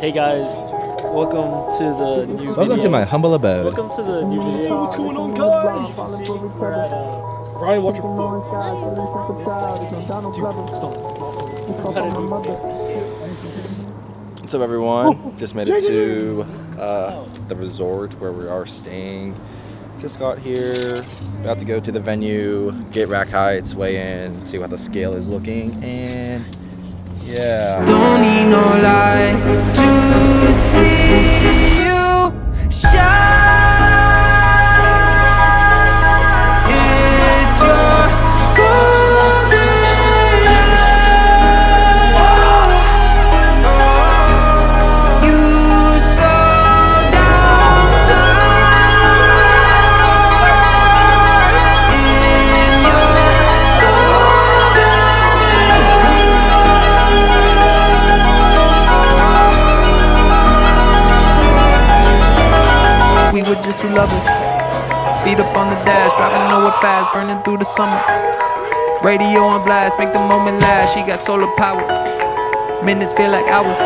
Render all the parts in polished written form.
Hey guys, welcome to the new video. Welcome to my humble abode. Welcome to the new video. What's going on, guys? You can see we're at Ryan, watch your foot. What's up, everyone? Just made it to the resort where we are staying. Just got here, about to go to the venue, get rack heights, weigh in, see what the scale is looking, and yeah. Don't need no light to see you shine. It's your golden hour. You slow down time in your We were just two lovers, feet up on the dash, driving nowhere fast, burning through the summer. Radio on blast, make the moment last. She got solar power, minutes feel like hours.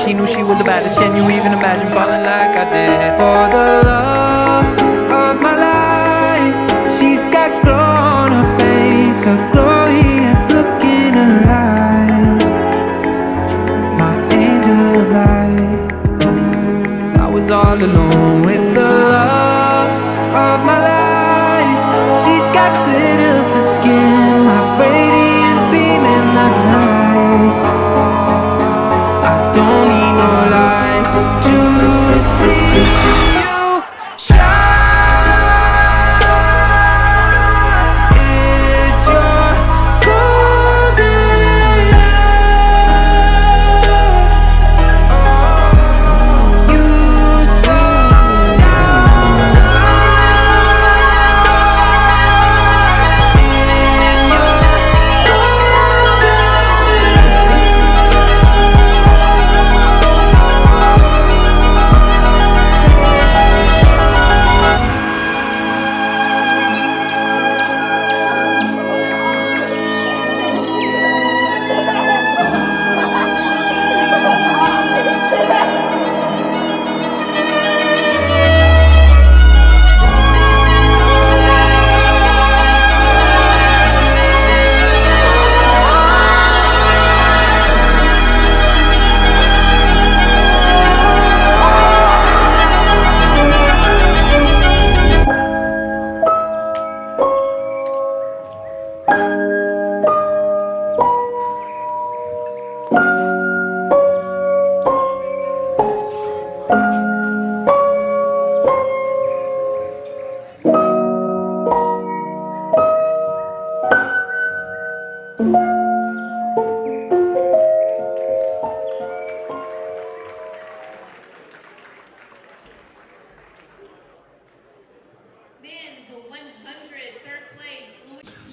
She knew she was the baddest. Can you even imagine falling like I did? For the love of my life, she's got glow on her face, a glorious look in her eyes. My angel of light. I was all alone with the love of my life. She's got glitter for skin, my radiant beam in the night. I don't need no light to see you shine. It's your golden hour. You slow down time in your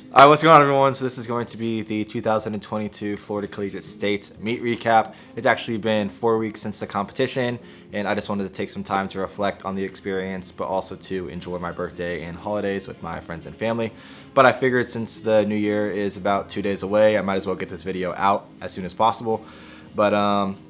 Alright, what's going on, everyone? So this is going to be the 2022 Florida Collegiate States meet recap. It's actually been 4 weeks since the competition, and I just wanted to take some time to reflect on the experience, but also to enjoy my birthday and holidays with my friends and family. But I figured since the new year is about 2 days away, I might as well get this video out as soon as possible. But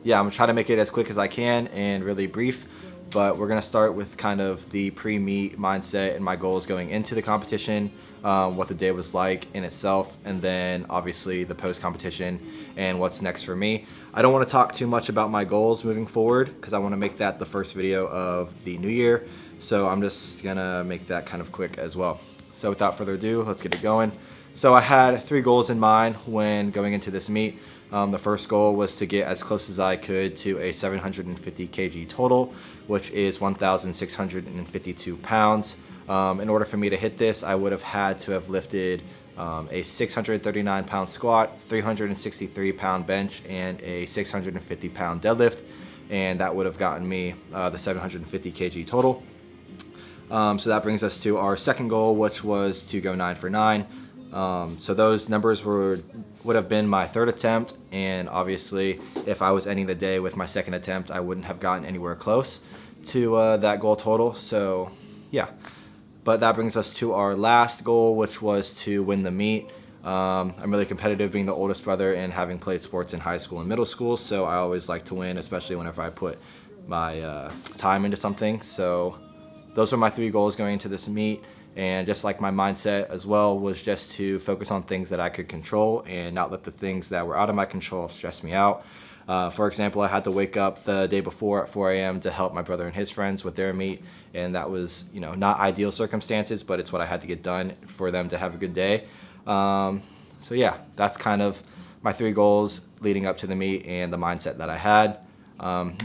yeah, I'm gonna try to make it as quick as I can and really brief. But we're gonna start with kind of the pre-meet mindset and my goals going into the competition, what the day was like in itself, and then obviously the post-competition and what's next for me. I don't want to talk too much about my goals moving forward because I want to make that the first video of the new year. So I'm just gonna make that kind of quick as well. So without further ado, let's get it going. So I had 3 goals in mind when going into this meet. The first goal was to get as close as I could to a 750 kg total, which is 1,652 pounds. In order for me to hit this, I would have had to have lifted a 639 pound squat, 363 pound bench, and a 650 pound deadlift, and that would have gotten me the 750 kg total. So that brings us to our second goal, which was to go 9 for 9. So those numbers would have been my third attempt, and obviously if I was ending the day with my second attempt, I wouldn't have gotten anywhere close to that goal total. So yeah, but that brings us to our last goal, which was to win the meet. I'm really competitive being the oldest brother and having played sports in high school and middle school, so I always like to win, especially whenever I put my time into something. So those are my 3 goals going into this meet, and just like my mindset as well was just to focus on things that I could control and not let the things that were out of my control stress me out. For example, I had to wake up the day before at 4 a.m. to help my brother and his friends with their meet, and that was, not ideal circumstances, but it's what I had to get done for them to have a good day. So yeah, that's kind of my 3 goals leading up to the meet and the mindset that I had.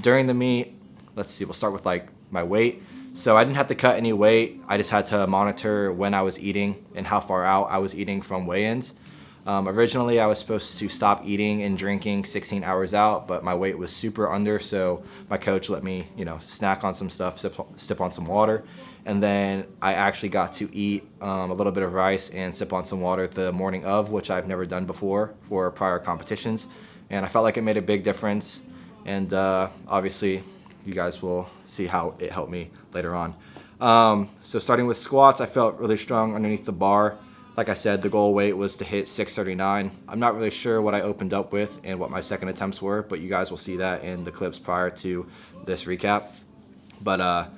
During the meet, let's see, we'll start with like my weight. So I didn't have to cut any weight. I just had to monitor when I was eating and how far out I was eating from weigh-ins. Originally, I was supposed to stop eating and drinking 16 hours out, but my weight was super under, so my coach let me, snack on some stuff, sip on some water, and then I actually got to eat a little bit of rice and sip on some water the morning of, which I've never done before for prior competitions, and I felt like it made a big difference, and obviously, you guys will see how it helped me later on. So starting with squats, I felt really strong underneath the bar. Like I said, the goal weight was to hit 639. I'm not really sure what I opened up with and what my second attempts were, but you guys will see that in the clips prior to this recap. But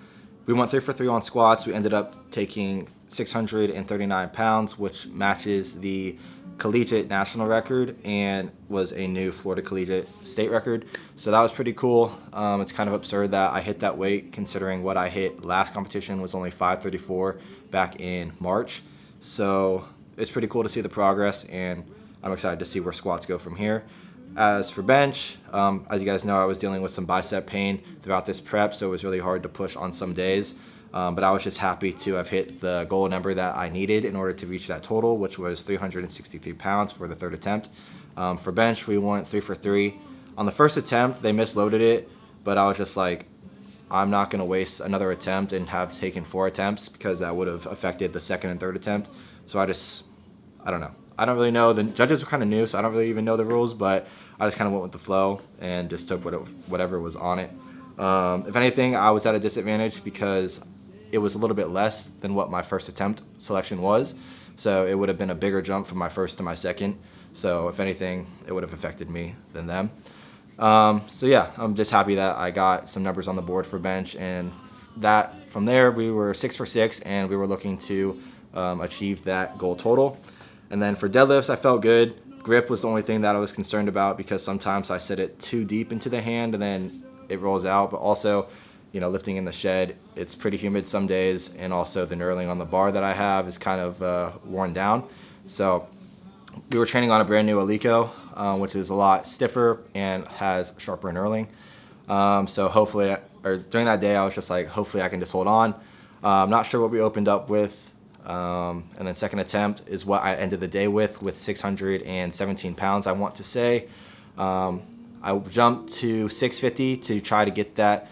we went 3 for 3 on squats. We ended up taking 639 pounds, which matches the Collegiate national record and was a new Florida Collegiate state record. So that was pretty cool. It's kind of absurd that I hit that weight considering what I hit last competition was only 534 back in March. So it's pretty cool to see the progress, and I'm excited to see where squats go from here. As for bench, as you guys know, I was dealing with some bicep pain throughout this prep, so it was really hard to push on some days. But I was just happy to have hit the goal number that I needed in order to reach that total, which was 363 pounds for the 3rd attempt. For bench, we went 3 for 3. On the first attempt, they misloaded it, but I was just like, I'm not going to waste another attempt and have taken 4 attempts because that would have affected the 2nd and 3rd attempt. So I don't know. I don't really know. The judges were kind of new, so I don't really even know the rules, but I just kind of went with the flow and just took whatever was on it. If anything, I was at a disadvantage because it was a little bit less than what my first attempt selection was. So it would have been a bigger jump from my first to my second. So if anything, it would have affected me than them. So yeah, I'm just happy that I got some numbers on the board for bench, and that from there we were 6 for 6, and we were looking to achieve that goal total. And then for deadlifts, I felt good. Grip was the only thing that I was concerned about because sometimes I set it too deep into the hand and then it rolls out. But also, lifting in the shed, it's pretty humid some days, and also the knurling on the bar that I have is kind of worn down. So we were training on a brand new Alico, which is a lot stiffer and has sharper knurling. So hopefully, or during that day, I was just like, hopefully I can just hold on. I'm not sure what we opened up with. And then second attempt is what I ended the day with 617 pounds, I want to say. I jumped to 650 to try to get that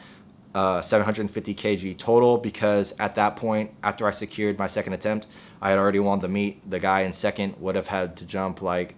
750 kg total, because at that point, after I secured my second attempt, I had already won the meet. The guy in second would have had to jump like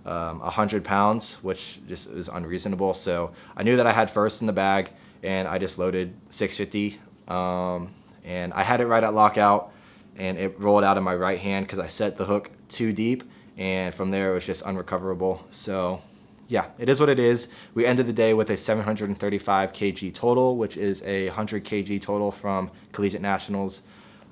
100 pounds, which just is unreasonable. So I knew that I had first in the bag, and I just loaded 650. And I had it right at lockout, and it rolled out of my right hand because I set the hook too deep, and from there it was just unrecoverable. So yeah, it is what it is. We ended the day with a 735 kg total, which is a 100 kg total from Collegiate Nationals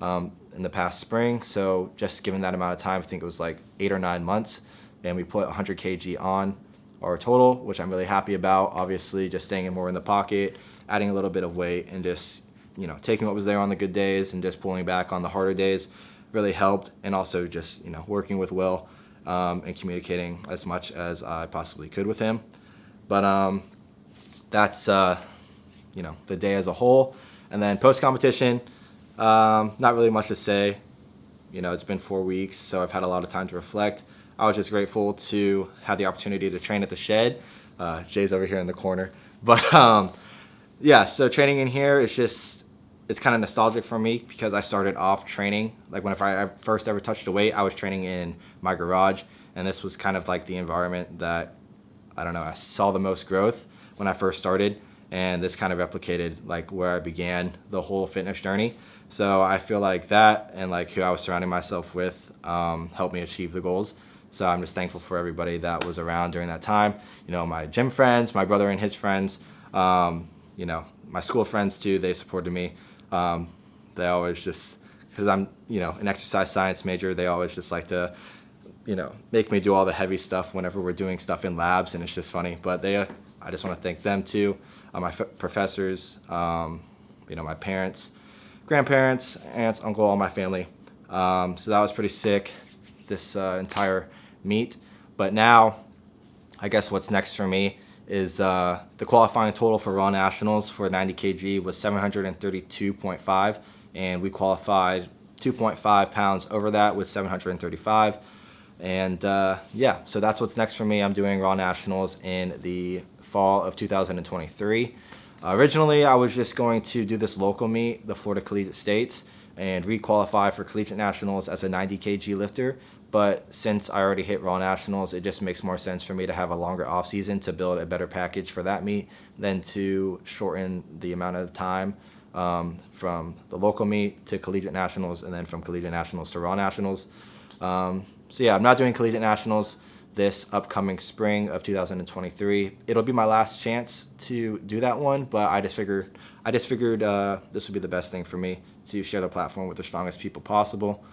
in the past spring. So just given that amount of time, I think it was like 8 or 9 months, and we put 100 kg on our total, which I'm really happy about. Obviously, just staying more in the pocket, adding a little bit of weight, and just taking what was there on the good days and just pulling back on the harder days really helped. And also just working with Will and communicating as much as I possibly could with him. But that's the day as a whole. And then post competition, not really much to say. It's been 4 weeks, so I've had a lot of time to reflect. I was just grateful to have the opportunity to train at the shed. Jay's over here in the corner, but yeah, so training in here is just, it's kind of nostalgic for me because I started off training, like whenever I first ever touched a weight, I was training in my garage, and this was kind of like the environment that, I saw the most growth when I first started, and this kind of replicated like where I began the whole fitness journey. So I feel like that and like who I was surrounding myself with helped me achieve the goals So I'm just thankful for everybody that was around during that time. You know, my gym friends, my brother and his friends, you know, my school friends too, they supported me. They always just, because I'm, you know, an exercise science major, they always just like to, you know, make me do all the heavy stuff whenever we're doing stuff in labs, and it's just funny. But I just want to thank them too, my professors, you know, my parents, grandparents, aunts, uncle, all my family. So that was pretty sick, this entire meet. But now, I guess what's next for me is the qualifying total for Raw Nationals for 90 kg was 732.5, and we qualified 2.5 pounds over that with 735. And yeah, so that's what's next for me. I'm doing Raw Nationals in the fall of 2023. Originally, I was just going to do this local meet, the Florida Collegiate States, and re-qualify for Collegiate Nationals as a 90 kg lifter. But since I already hit Raw Nationals, it just makes more sense for me to have a longer off season to build a better package for that meet than to shorten the amount of time from the local meet to Collegiate Nationals, and then from Collegiate Nationals to Raw Nationals. So yeah, I'm not doing Collegiate Nationals this upcoming spring of 2023. It'll be my last chance to do that one, but I just figured this would be the best thing for me to share the platform with the strongest people possible.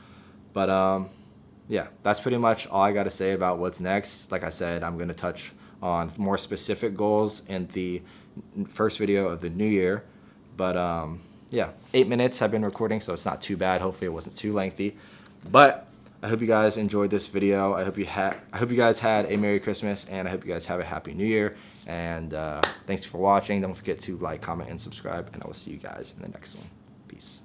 But yeah, that's pretty much all I got to say about what's next. Like I said, I'm going to touch on more specific goals in the first video of the new year. But yeah, 8 minutes I've been recording, so it's not too bad. Hopefully it wasn't too lengthy. But I hope you guys enjoyed this video. I hope you guys had a Merry Christmas, and I hope you guys have a Happy New Year. And thanks for watching. Don't forget to like, comment, and subscribe, and I will see you guys in the next one. Peace.